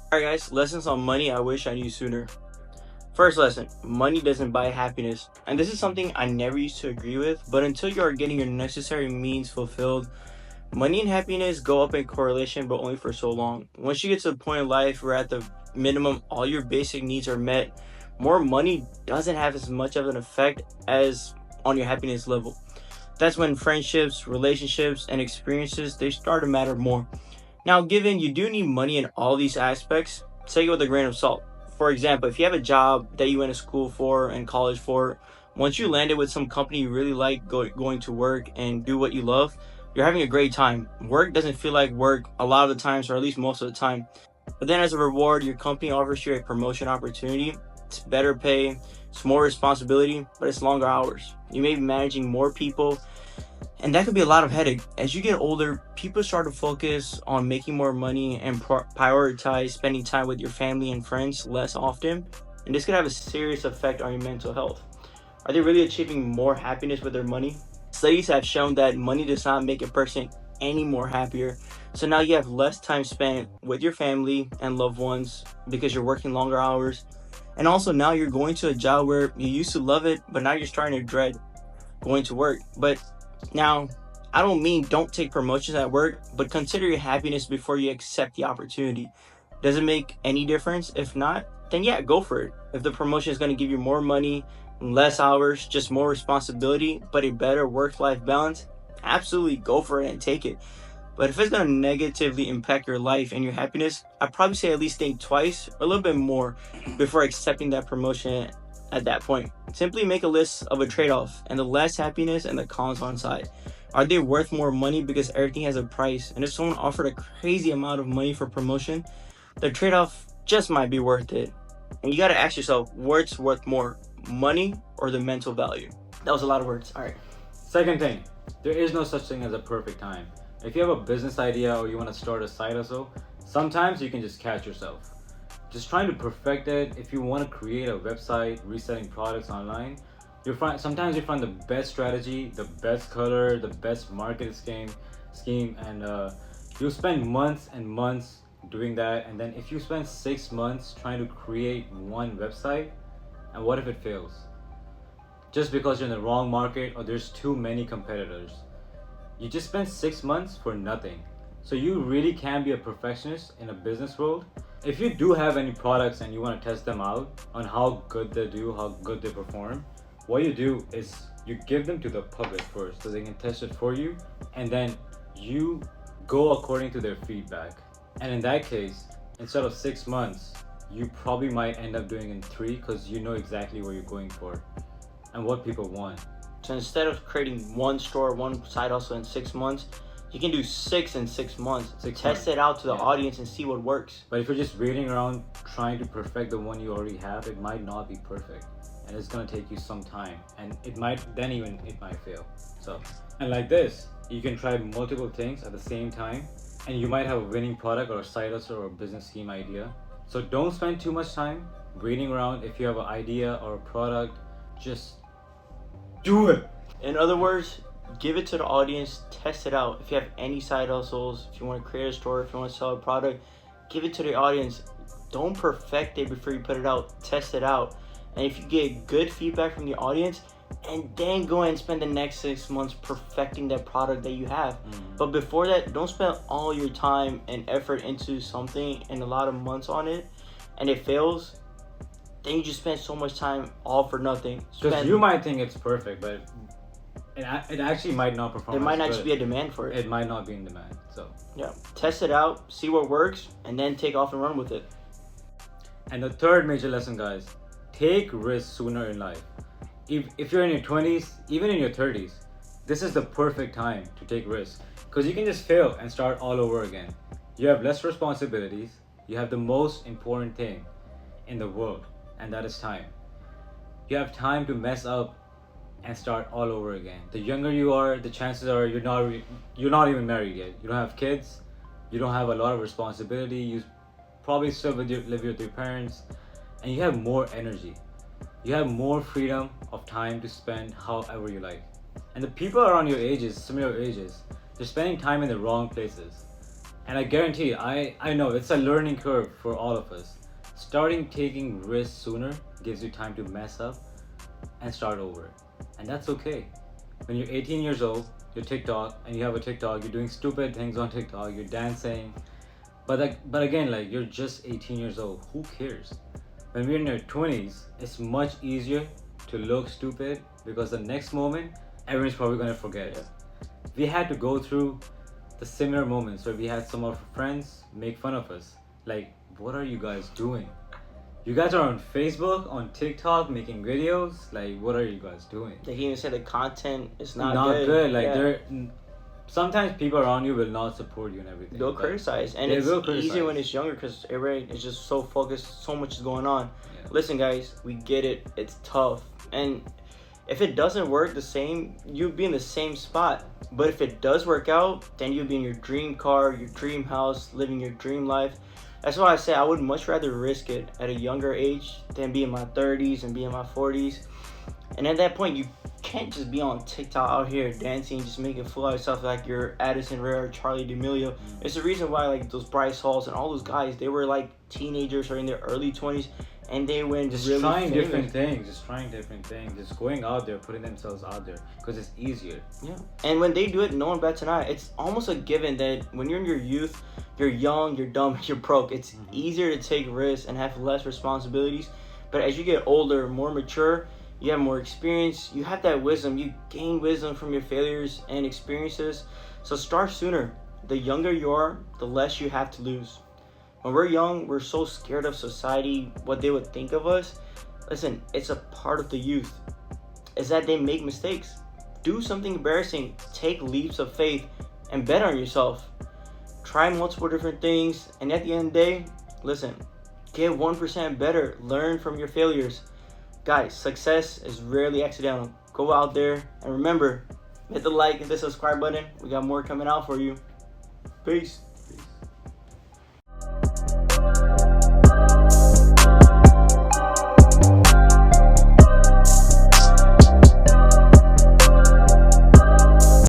Alright guys, lessons on money I wish I knew sooner. First lesson, money doesn't buy happiness. And this is something I never used to agree with, but until you are getting your necessary means fulfilled, money and happiness go up in correlation, but only for so long. Once you get to a point in life where at the minimum all your basic needs are met, more money doesn't have as much of an effect as on your happiness level. That's when friendships, relationships, and experiences they start to matter more. Now, given you do need money in all these aspects, take it with a grain of salt. For example, if you have a job that you went to school for and college for, once you land it with some company you really like going to work and do what you love, you're having a great time. Work doesn't feel like work a lot of the times, or at least most of the time. But then as a reward, your company offers you a promotion opportunity. It's better pay, it's more responsibility, but it's longer hours. You may be managing more people, and that could be a lot of headache. As you get older, people start to focus on making more money and prioritize spending time with your family and friends less often. And this could have a serious effect on your mental health. Are they really achieving more happiness with their money? Studies have shown that money does not make a person any more happier. So now you have less time spent with your family and loved ones because you're working longer hours. And also now you're going to a job where you used to love it, but now you're starting to dread going to work. But now, I don't mean don't take promotions at work, but consider your happiness before you accept the opportunity. Does it make any difference? If not, then yeah, go for it. If the promotion is going to give you more money, less hours, just more responsibility, but a better work-life balance, absolutely go for it and take it. But if it's going to negatively impact your life and your happiness, I'd probably say at least think twice or a little bit more before accepting that promotion at that point. Simply make a list of a trade-off and the less happiness and the cons on side. Are they worth more money because everything has a price? And if someone offered a crazy amount of money for promotion, the trade-off just might be worth it. And you gotta ask yourself, what's worth more, money or the mental value? That was a lot of words. All right. Second thing, there is no such thing as a perfect time. If you have a business idea or you want to start a site hustle, sometimes you can just catch yourself. Just trying to perfect it. If you want to create a website, reselling products online, sometimes you find the best strategy, the best color, the best market scheme, and you'll spend months and months doing that. And then if you spend 6 months trying to create one website, and what if it fails? Just because you're in the wrong market or there's too many competitors. You just spent 6 months for nothing. So you really can be a perfectionist in a business world. If you do have any products and you want to test them out on how good they do, how good they perform, what you do is you give them to the public first so they can test it for you, and then you go according to their feedback. And in that case, instead of 6 months, you probably might end up doing in 3 because you know exactly what you're going for and what people want. So instead of creating one store, one side hustle in 6 months, you can do 6 in 6 months. Test it out to the audience and see what works. But if you're just waiting around trying to perfect the one you already have, it might not be perfect. And it's gonna take you some time. And it might fail. So, and like this, you can try multiple things at the same time, and you might have a winning product or a side hustle or a business scheme idea. So don't spend too much time waiting around. If you have an idea or a product, just do it. In other words, give it to the audience, test it out. If you have any side hustles, if you want to create a store, if you want to sell a product, give it to the audience. Don't perfect it before you put it out. Test it out. And if you get good feedback from the audience, and then go ahead and spend the next 6 months perfecting that product that you have. But before that, don't spend all your time and effort into something and a lot of months on it, and it fails. Then you just spend so much time all for nothing. Because you might think it's perfect, but it actually might not perform. There might not just be a demand for it. It might not be in demand. So yeah, test it out, see what works, and then take off and run with it. And the third major lesson, guys, take risks sooner in life. If you're in your 20s, even in your 30s, this is the perfect time to take risks because you can just fail and start all over again. You have less responsibilities. You have the most important thing in the world, and that is time. You have time to mess up and start all over again. The younger you are, the chances are you're not even married yet. You don't have kids. You don't have a lot of responsibility. You probably still live with your parents, and you have more energy. You have more freedom of time to spend however you like. And the people around your ages, similar ages, they're spending time in the wrong places. And I guarantee, I know it's a learning curve for all of us. Starting taking risks sooner gives you time to mess up and start over. And that's okay. When you're 18 years old, you're TikTok and you have a TikTok, you're doing stupid things on TikTok, you're dancing. But again, like, you're just 18 years old. Who cares? When we're in our 20s, it's much easier to look stupid because the next moment, everyone's probably gonna forget it. We had to go through the similar moments where we had some of our friends make fun of us. Like, what are you guys doing? You guys are on Facebook, on TikTok, making videos. Like, what are you guys doing? They even said the content is not good. Like, Yeah. sometimes people around you will not support you and everything. They'll but criticize, and they it's will criticize. easier when it's younger because everybody is just so focused. So much is going on. Yeah. Listen, guys, we get it. It's tough, and if it doesn't work the same, you'll be in the same spot. But if it does work out, then you'll be in your dream car, your dream house, living your dream life. That's why I say I would much rather risk it at a younger age than be in my 30s and be in my 40s. And at that point, you can't just be on TikTok out here dancing, just making a fool of yourself like you're Addison Rae or Charlie D'Amelio. It's the reason why, like, those Bryce Halls and all those guys, they were like teenagers or in their early 20s, and they went Just really trying famous. different things. Just going out there, putting themselves out there because it's easier. Yeah. And when they do it, no one bats an eye. It's almost a given that when you're in your youth, you're young, you're dumb, you're broke. It's easier to take risks and have less responsibilities. But as you get older, more mature, you have more experience, you have that wisdom, you gain wisdom from your failures and experiences. So start sooner. The younger you are, the less you have to lose. When we're young, we're so scared of society, what they would think of us. Listen, it's a part of the youth. Is that they make mistakes. Do something embarrassing, take leaps of faith, and bet on yourself. Try multiple different things, and at the end of the day, listen, get 1% better. Learn from your failures. Guys, success is rarely accidental. Go out there, and remember, hit the like and the subscribe button. We got more coming out for you. Peace.